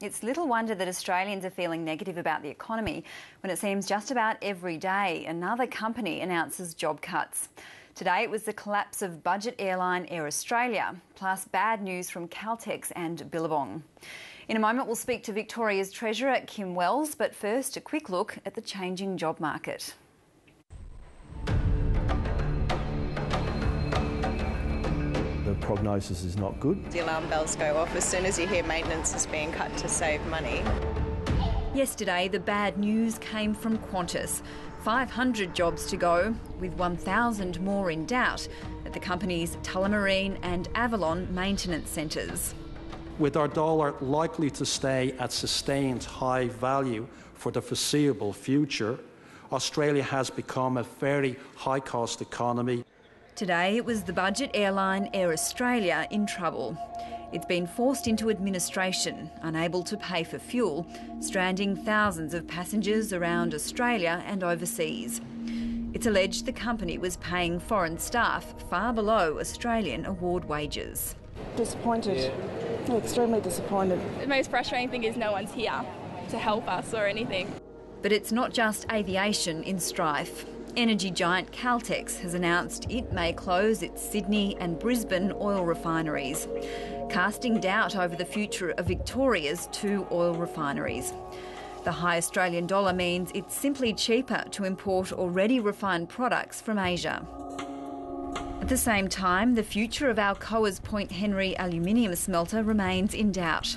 It's little wonder that Australians are feeling negative about the economy when it seems just about every day another company announces job cuts. Today it was the collapse of budget airline Air Australia, plus bad news from Caltex and Billabong. In a moment we'll speak to Victoria's Treasurer Kim Wells, but first a quick look at the changing job market. The prognosis is not good. The alarm bells go off as soon as you hear maintenance is being cut to save money. Yesterday, the bad news came from Qantas. 500 jobs to go, with 1,000 more in doubt at the company's Tullamarine and Avalon maintenance centres. With our dollar likely to stay at sustained high value for the foreseeable future, Australia has become a very high-cost economy. Today it was the budget airline Air Australia in trouble. It's been forced into administration, unable to pay for fuel, stranding thousands of passengers around Australia and overseas. It's alleged the company was paying foreign staff far below Australian award wages. Disappointed, extremely disappointed. The most frustrating thing is no one's here to help us or anything. But it's not just aviation in strife. Energy giant Caltex has announced it may close its Sydney and Brisbane oil refineries, casting doubt over the future of Victoria's 2 oil refineries. The high Australian dollar means it's simply cheaper to import already refined products from Asia. At the same time, the future of Alcoa's Point Henry aluminium smelter remains in doubt.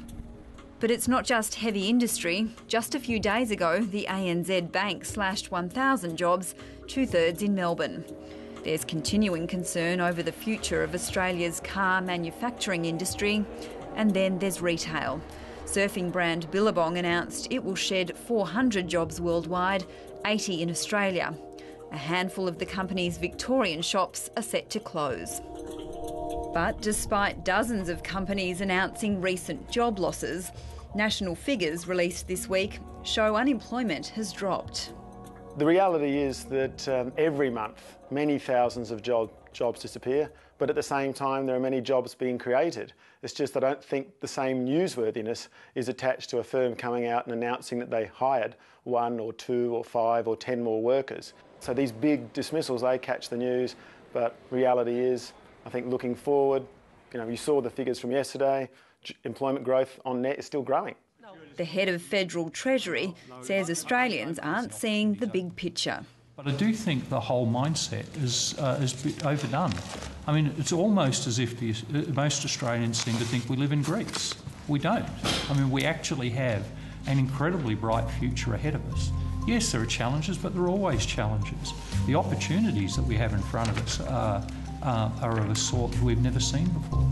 But it's not just heavy industry. Just a few days ago, the ANZ Bank slashed 1,000 jobs, 2/3 in Melbourne. There's continuing concern over the future of Australia's car manufacturing industry. And then there's retail. Surfing brand Billabong announced it will shed 400 jobs worldwide, 80 in Australia. A handful of the company's Victorian shops are set to close. But despite dozens of companies announcing recent job losses, national figures released this week show unemployment has dropped. The reality is that every month many thousands of jobs disappear, but at the same time there are many jobs being created. It's just I don't think the same newsworthiness is attached to a firm coming out and announcing that they hired 1 or 2 or 5 or 10 more workers. So these big dismissals, they catch the news, but reality is, I think looking forward, you saw the figures from yesterday, employment growth on net is still growing. The head of Federal Treasury says Australians aren't seeing the big picture. But I do think the whole mindset is overdone. I mean, it's almost as if most Australians seem to think we live in Greece. We don't. I mean, we actually have an incredibly bright future ahead of us. Yes, there are challenges, but there are always challenges. The opportunities that we have in front of us are of a sort we've never seen before.